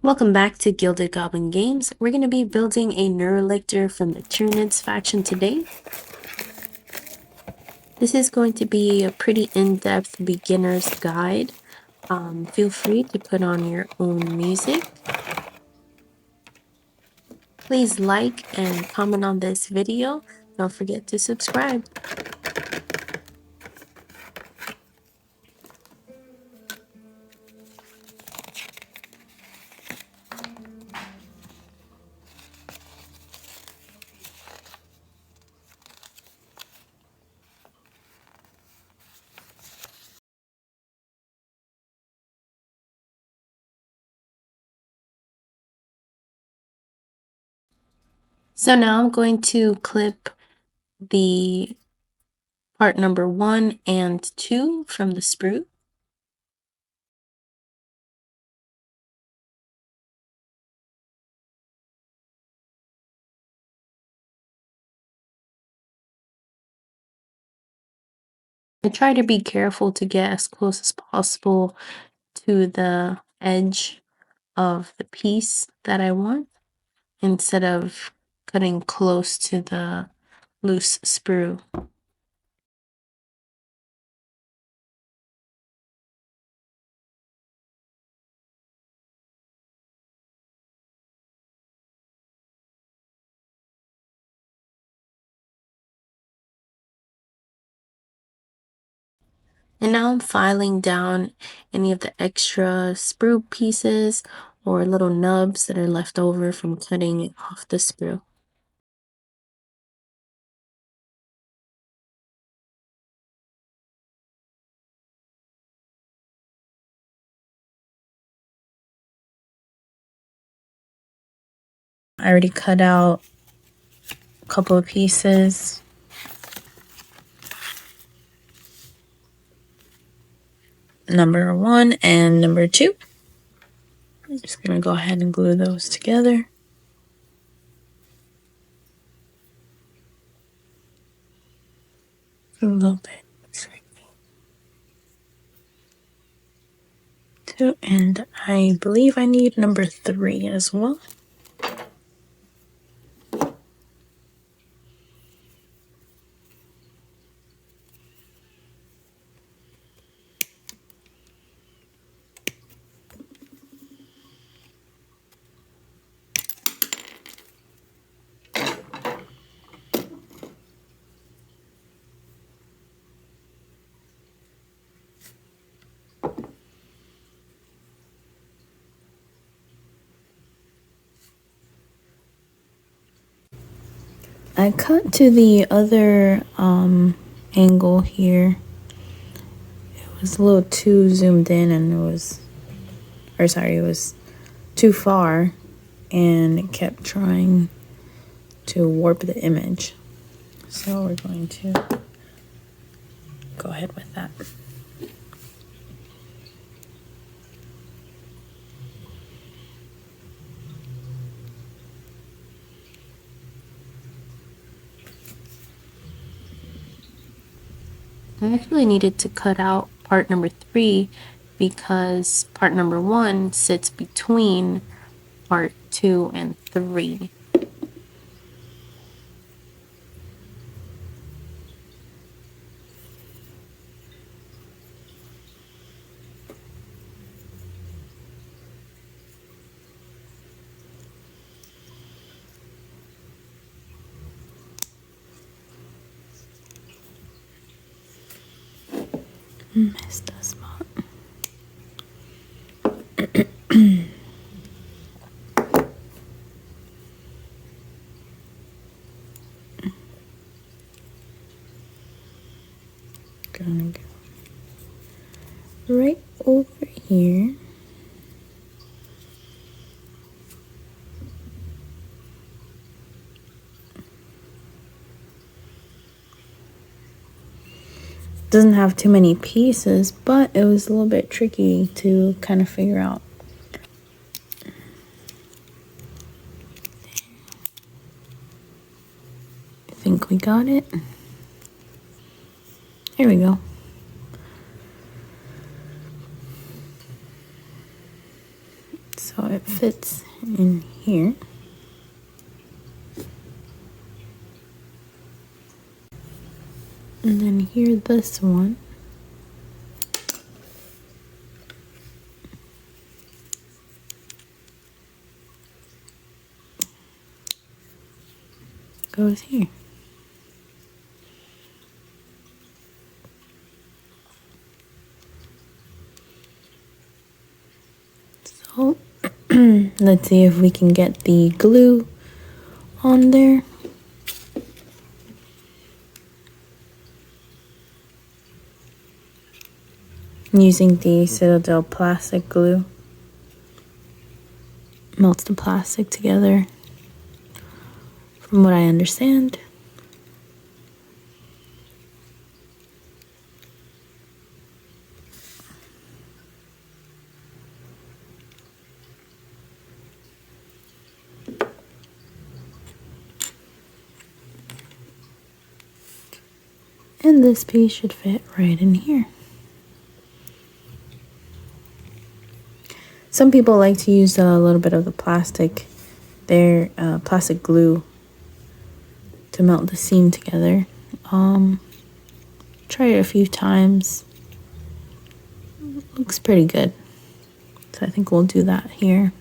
Welcome back to Gilded Goblin Games. We're going to be building a Neurolictor from the Tyranids faction today. This is going to be a pretty in-depth beginner's guide. Feel free to put on your own music. Please like and comment on this video. Don't forget to subscribe. So now I'm going to clip the part number 1 and 2 from the sprue. I try to be careful to get as close as possible to the edge of the piece that I want instead of cutting close to the loose sprue. And now I'm filing down any of the extra sprue pieces or little nubs that are left over from cutting off the sprue. I already cut out a couple of pieces. Number 1 and number 2. I'm just going to go ahead and glue those together. A little bit. 2, and I believe I need number 3 as well. I cut to the other angle here. It was a little too zoomed in and it was too far and it kept trying to warp the image. So we're going to go ahead with that. I actually needed to cut out part number 3 because part number 1 sits between part 2 and 3. Missed a spot. Gonna go right over here. Doesn't have too many pieces, but it was a little bit tricky to kind of figure out. I think we got it. Here we go. So it fits in here. And then here, this one goes here. So let's see if we can get the glue on there. I'm using the Citadel plastic glue. Melts the plastic together, from what I understand. And this piece should fit right in here. Some people like to use a little bit of the plastic glue to melt the seam together. Tried it a few times. Looks pretty good. So I think we'll do that here.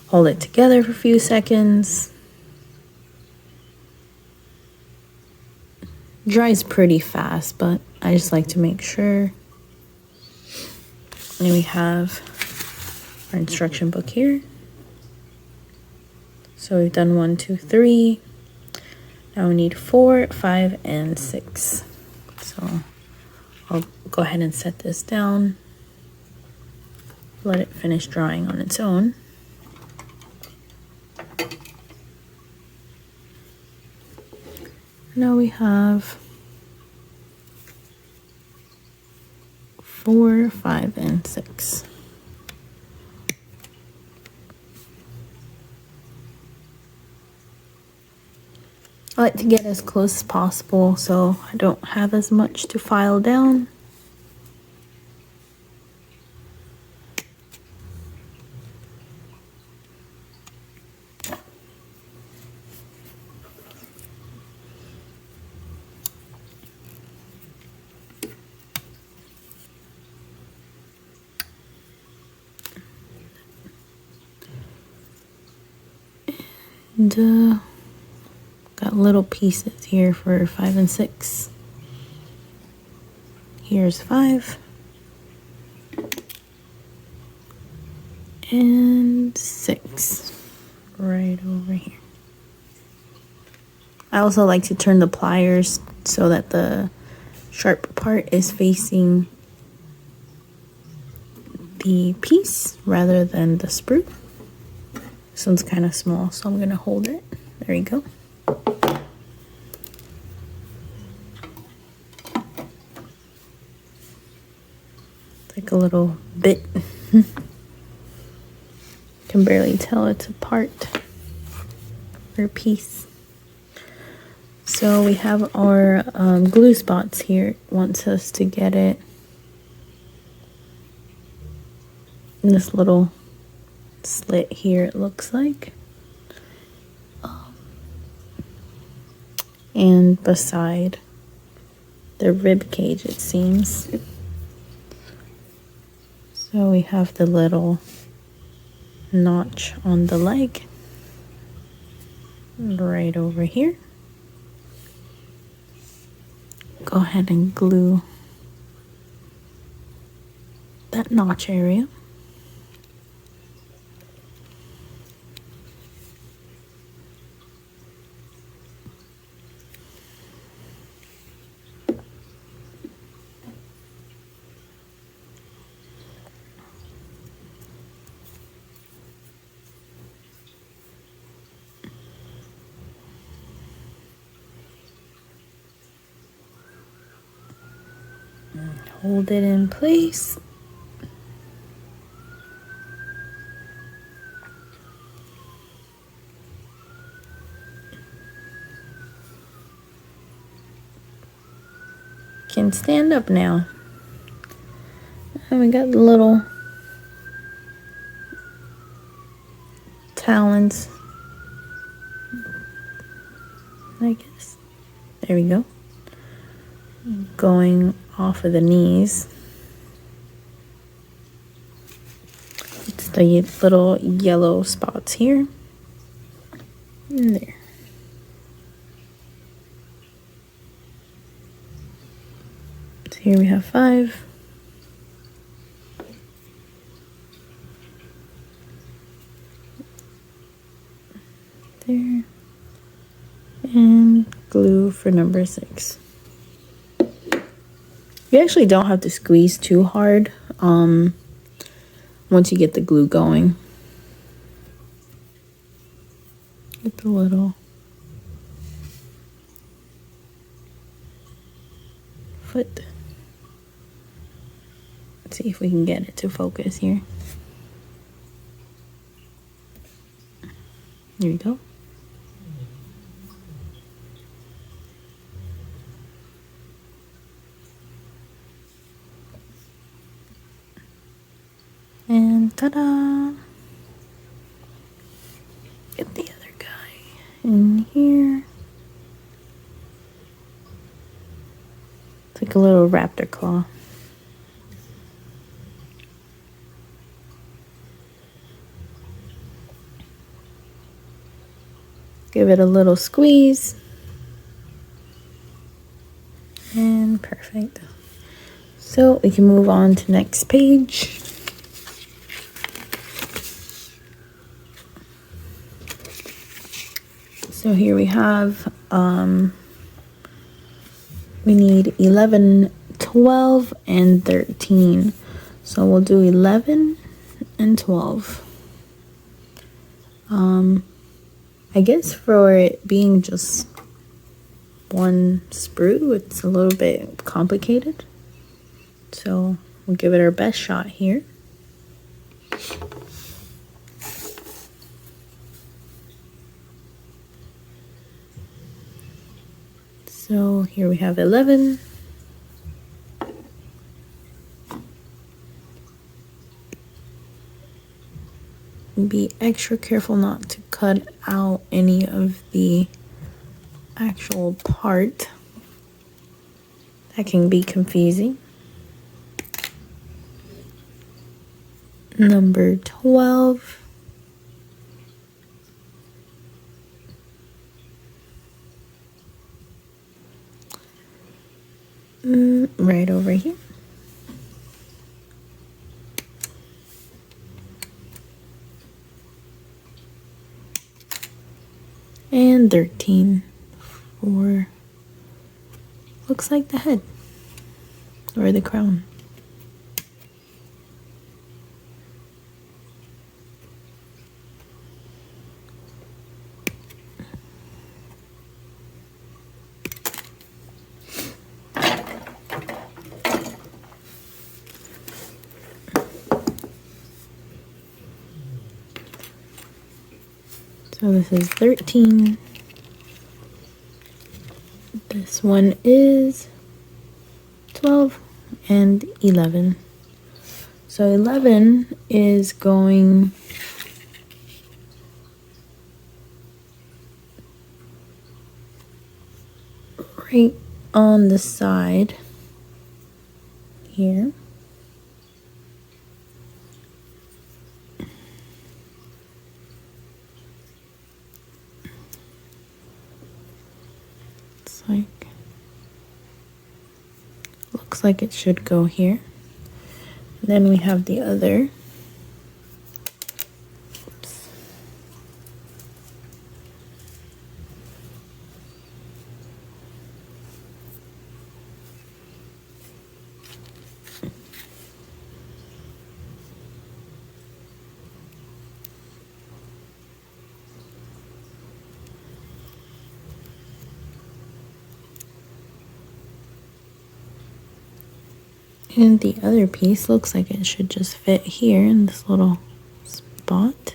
Hold it together for a few seconds. Dries pretty fast, but I just like to make sure. And we have our instruction book here. So we've done 1, 2, 3. Now we need 4, 5, and 6. So I'll go ahead and set this down. Let it finish drying on its own. Now we have 4, 5, and 6. I like to get as close as possible so I don't have as much to file down. And got little pieces here for 5 and 6. Here's 5. And 6. Right over here. I also like to turn the pliers so that the sharp part is facing the piece rather than the sprue. This one's kind of small, so I'm going to hold it. There you go. It's like a little bit. Can barely tell it's a part or a piece. So we have our glue spots here. It wants us to get it in this little slit here, it looks like. And beside the rib cage, it seems. So we have the little notch on the leg right over here. Go ahead and glue that notch area. Hold it in place. can stand up now. And we got the little talons, I guess. There we go. Going off of the knees. It's the little yellow spots here. And there. So here we have 5. There. And glue for number 6. You actually don't have to squeeze too hard once you get the glue going. Get the little foot. Let's see if we can get it to focus here. Here we go. And ta-da! Get the other guy in here. It's like a little raptor claw. Give it a little squeeze. And perfect. So we can move on to next page. So here we have, we need 11, 12, and 13. So we'll do 11 and 12. I guess for it being just one sprue, it's a little bit complicated. So we'll give it our best shot here. So here we have 11. Be extra careful not to cut out any of the actual part. That can be confusing. Number 12. Right over here. And 13 for, looks like the head or the crown. So this is 13. This one is 12 and 11. So 11 is going right on the side here. Looks like it should go here. And then we have the other. Oops. And the other piece looks like it should just fit here in this little spot.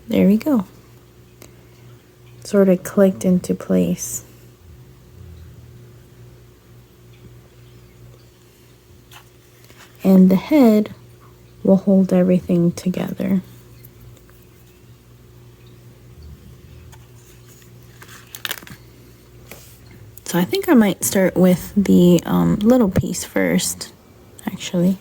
There we go. Sort of clicked into place. And the head will hold everything together. So I think I might start with the little piece first, actually.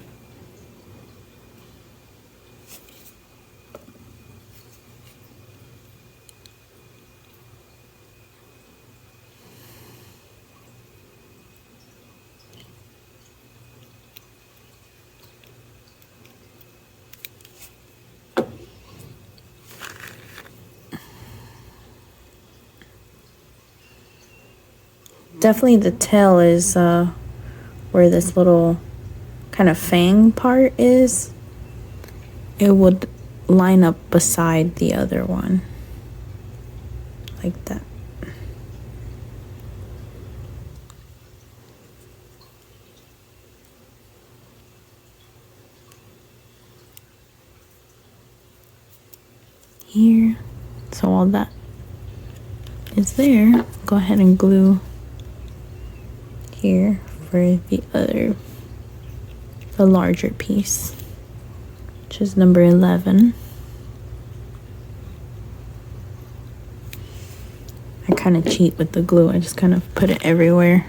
Definitely the tail is where this little kind of fang part is. It would line up beside the other one, like that. Here, so all that is there. Go ahead and glue here for the larger piece, which is number 11. I kind of cheat with the glue. I just kind of put it everywhere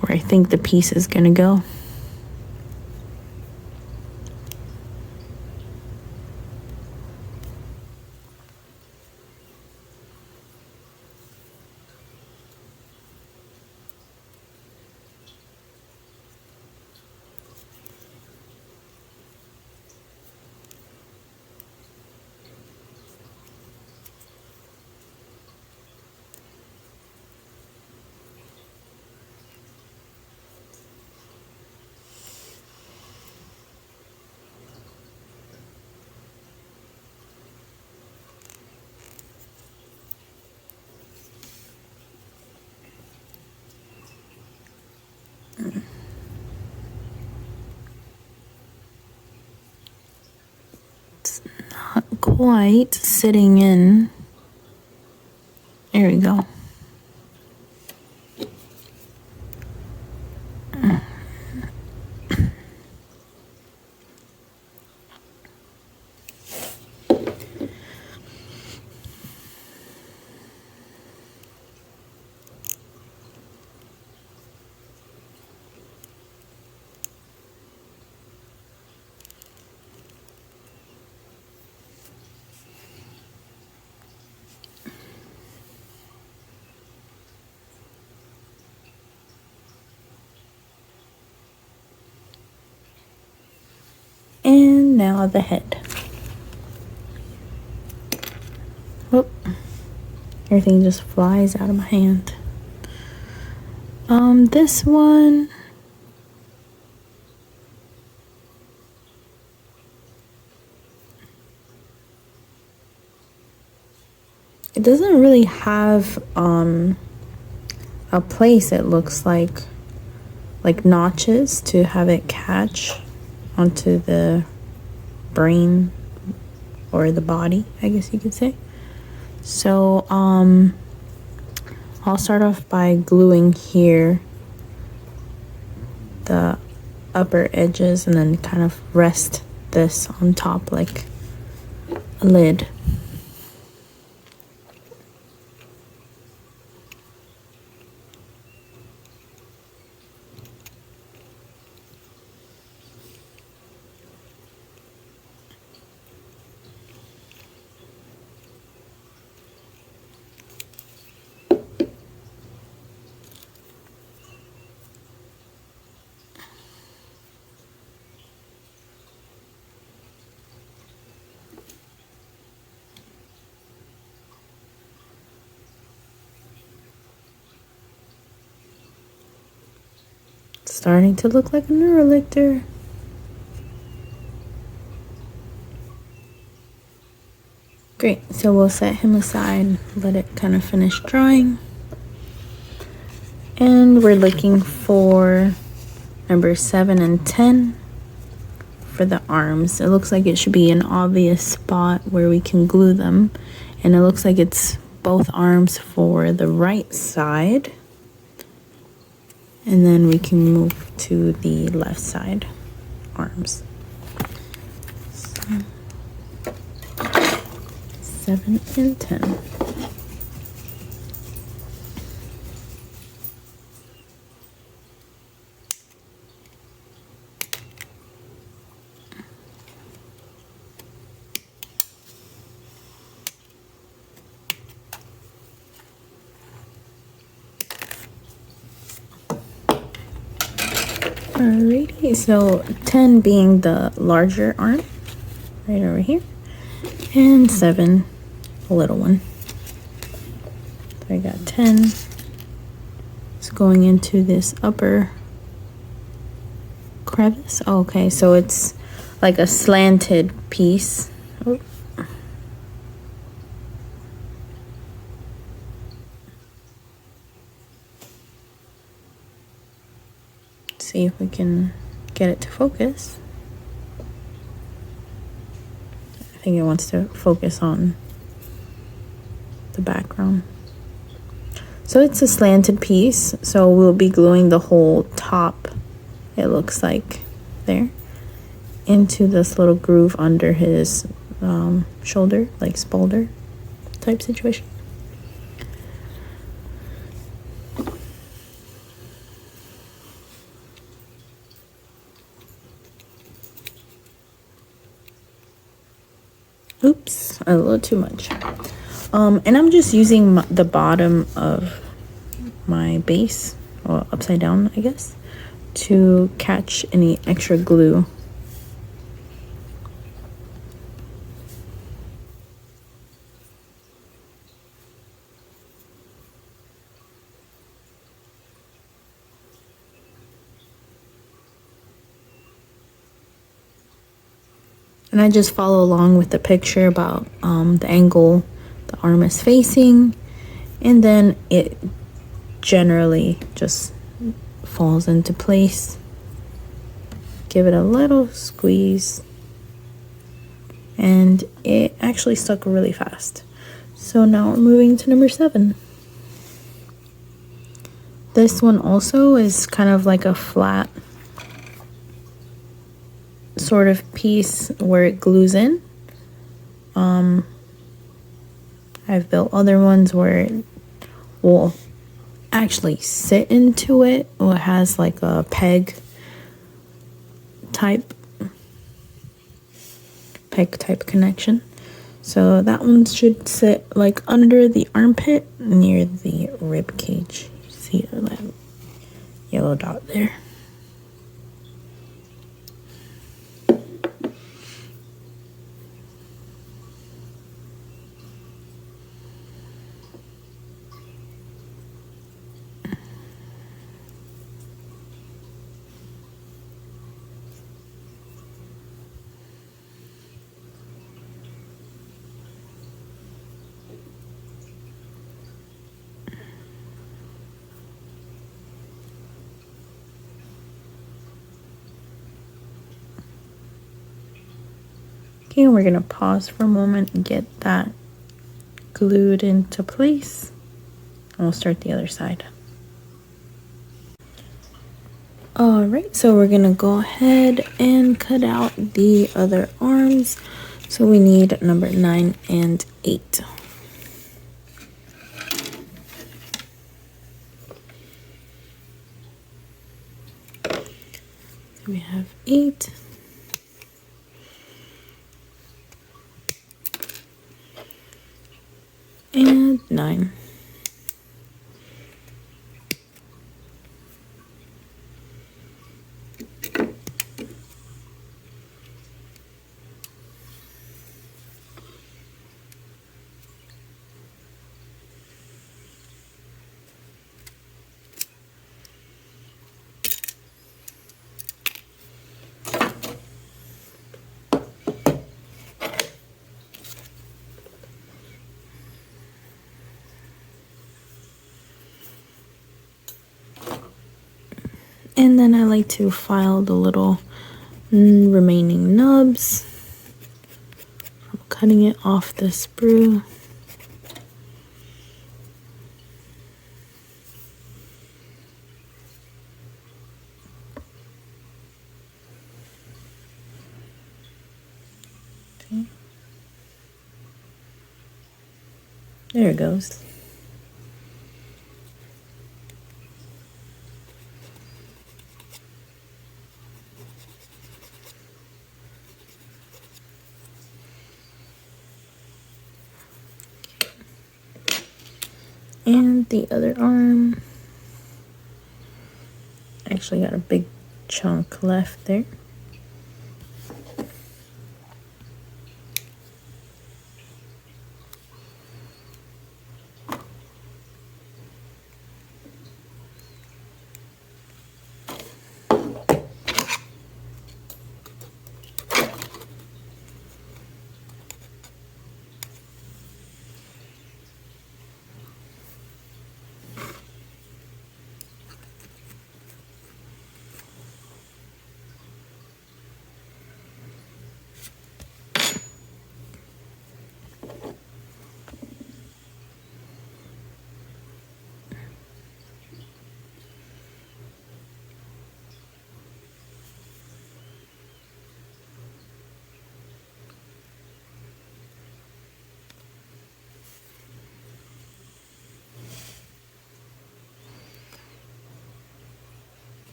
where I think the piece is gonna go. It's not quite sitting in. There we go. And now the head. Whoop. Everything just flies out of my hand. This one, it doesn't really have a place, it looks like notches to have it catch onto the brain or the body, I guess you could say. So I'll start off by gluing here the upper edges and then kind of rest this on top like a lid. Starting to look like a Neurolictor. Great, so we'll set him aside, let it kind of finish drying. And we're looking for number 7 and 10 for the arms. It looks like it should be an obvious spot where we can glue them. And it looks like it's both arms for the right side. And then we can move to the left side arms. So, 7 and 10. Alrighty, so 10 being the larger arm, right over here, and 7, the little one. So I got 10. It's going into this upper crevice. Oh, okay, so it's like a slanted piece. Oh. See if we can get it to focus. I think it wants to focus on the background. So it's a slanted piece, so we'll be gluing the whole top, it looks like there, into this little groove under his shoulder, like spalder type situation. Oops, a little too much. And I'm just using the bottom of my base, or upside down, I guess, to catch any extra glue. And I just follow along with the picture about the angle the arm is facing, and then it generally just falls into place. Give it a little squeeze, and it actually stuck really fast. So now we're moving to number 7. This one also is kind of like a flat sort of piece where it glues in. I've built other ones where it will actually sit into it, or it has like a peg type connection. So that one should sit like under the armpit near the rib cage. You see that yellow dot there? Okay, and we're gonna pause for a moment and get that glued into place. And we'll start the other side. Alright, so we're gonna go ahead and cut out the other arms. So we need number 9 and 8. So we have 8. And 9. And then I like to file the little remaining nubs from cutting it off the sprue. Okay. There it goes. And the other arm. Actually got a big chunk left there.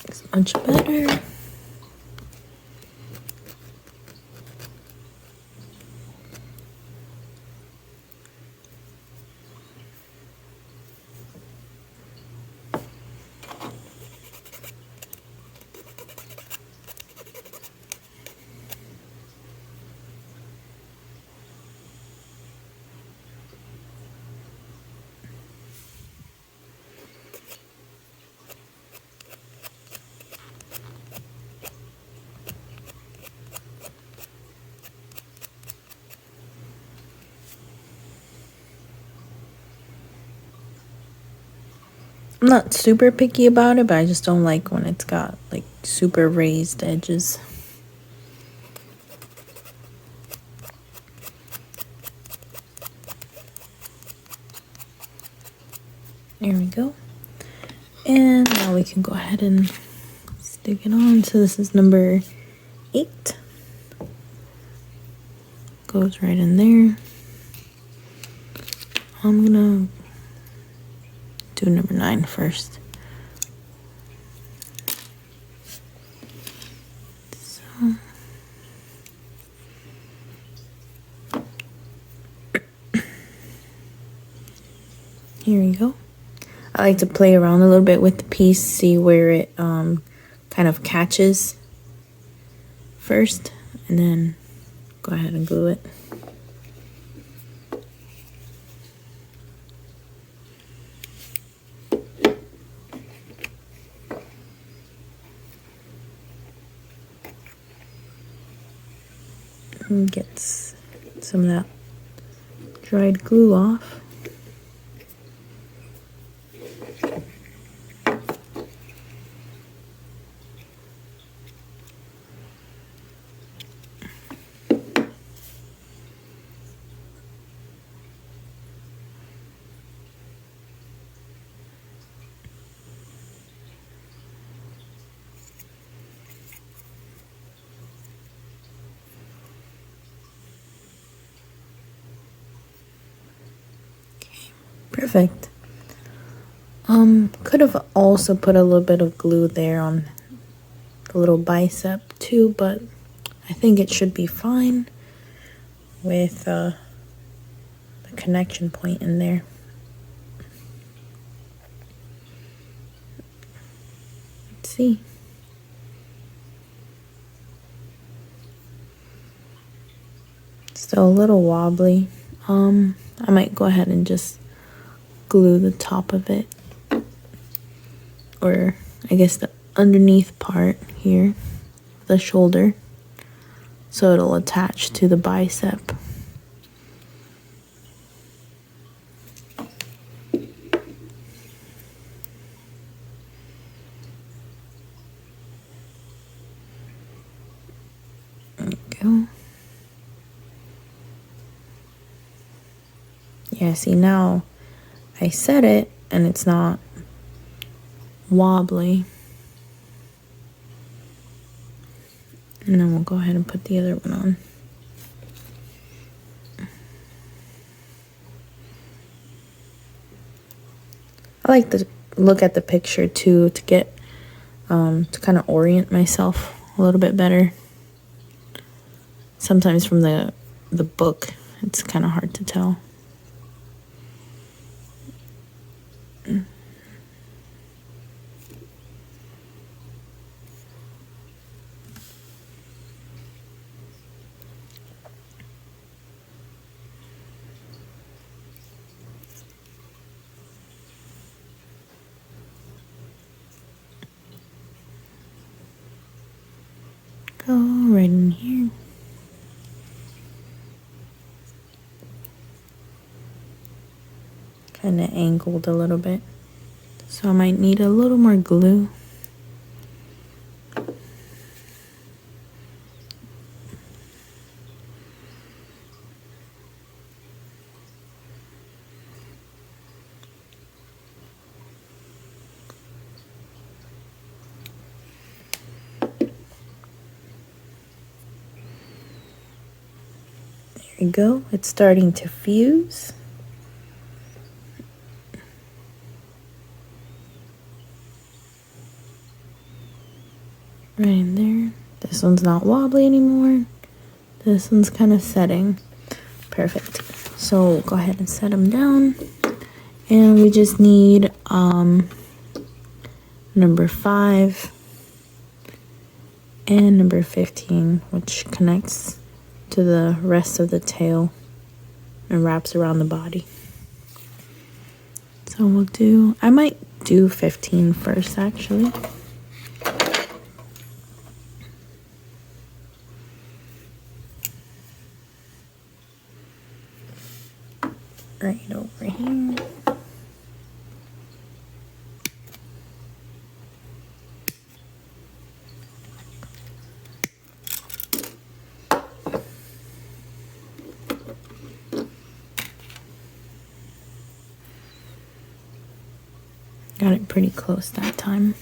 It's much better. I'm not super picky about it, but I just don't like when it's got like super raised edges. There we go. And now we can go ahead and stick it on. So this is number 8. Goes right in there. I'm gonna do number 9 first. So here we go. I like to play around a little bit with the piece, see where it kind of catches first, and then go ahead and glue it. And get some of that dried glue off. Perfect. Could have also put a little bit of glue there on the little bicep too, but I think it should be fine with the connection point in there. Let's see. Still a little wobbly. I might go ahead and just glue the top of it, or I guess the underneath part here, the shoulder. so it'll attach to the bicep. There we go. Yeah, see, now I set it and it's not wobbly. And then we'll go ahead and put the other one on. I like to look at the picture too to get to kind of orient myself a little bit better. Sometimes from the book, it's kind of hard to tell. Go right in here. Kind of angled a little bit, so I might need a little more glue. There you go, it's starting to fuse. Right in there. This one's not wobbly anymore. This one's kind of setting. Perfect. So we'll go ahead and set them down. And we just need number 5 and number 15, which connects to the rest of the tail and wraps around the body. So we'll do, I might do 15 first actually. Right over here. Got it pretty close that time.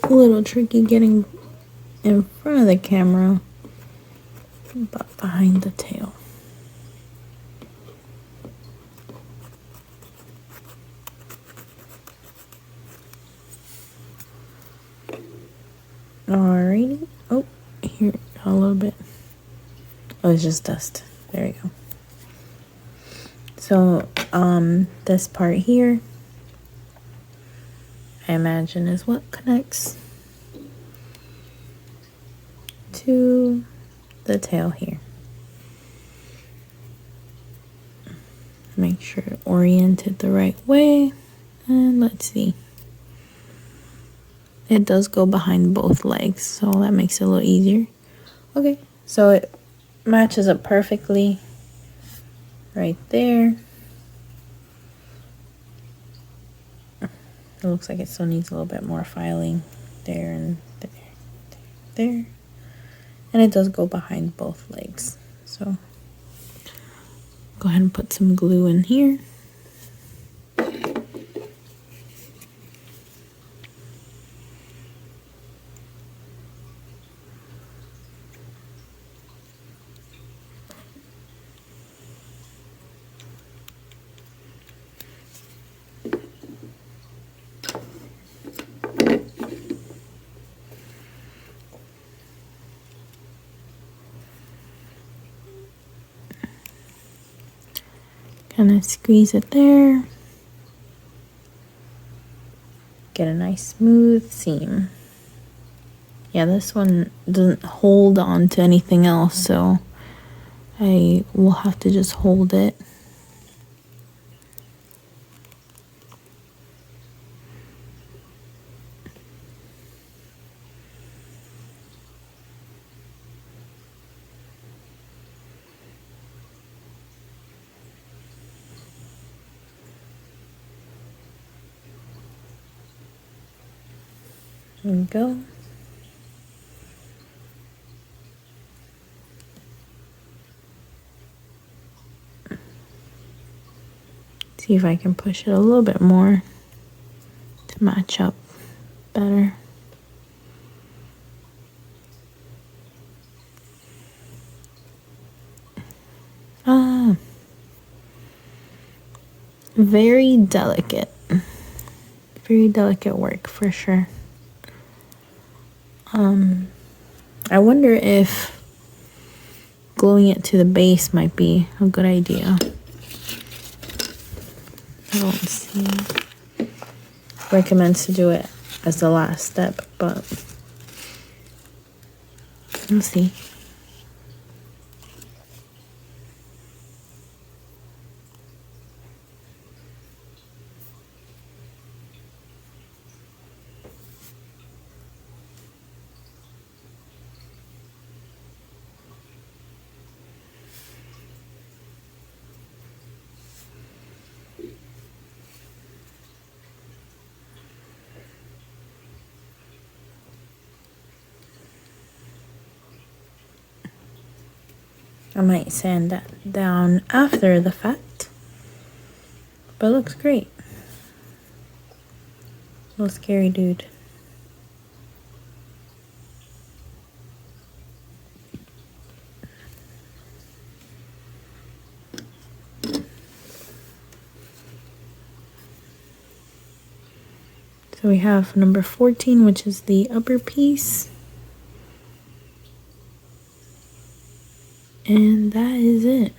A little tricky getting in front of the camera, but behind the tail. Alrighty. Oh, here a little bit. Oh, it's just dust. There you go. So, this part here, I imagine is what connects to the tail here. Make sure it oriented the right way. And let's see. It does go behind both legs, so that makes it a little easier. Okay, so it matches up perfectly right there. It looks like it still needs a little bit more filing there and there. And it does go behind both legs. So go ahead and put some glue in here. Kind of squeeze it there. Get a nice smooth seam. Yeah, this one doesn't hold on to anything else, so I will have to just hold it. There we go. See if I can push it a little bit more to match up better. Very delicate. Very delicate work for sure. I wonder if gluing it to the base might be a good idea. I don't see. Recommends to do it as the last step, but we'll see. I might sand that down after the fact, but it looks great. Little scary dude. So we have number 14, which is the upper piece. And that is it.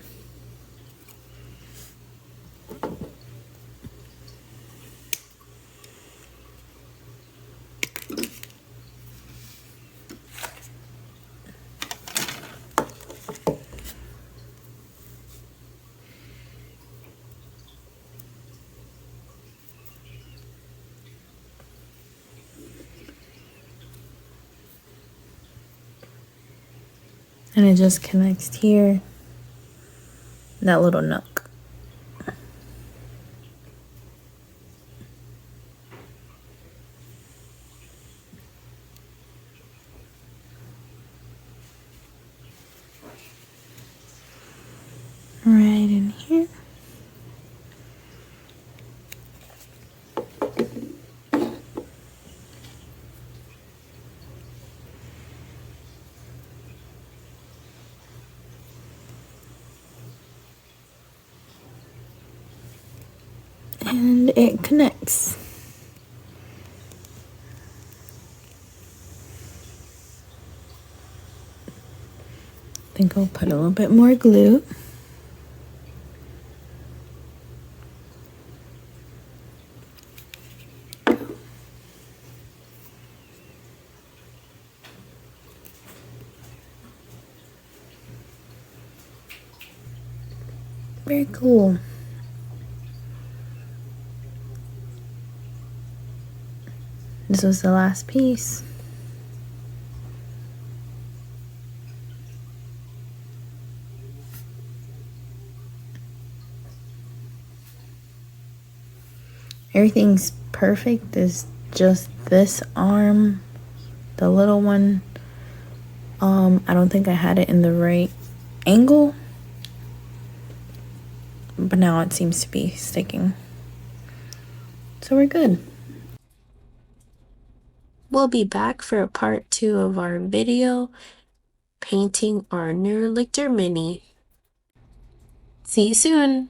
And it just connects here, that little nook. Right in here. And it connects. I think I'll put a little bit more glue. Very cool. This was the last piece. Everything's perfect. There's just this arm, the little one. I don't think I had it in the right angle, but now it seems to be sticking. So we're good. We'll be back for a part 2 of our video painting our Neurolictor Mini. See you soon!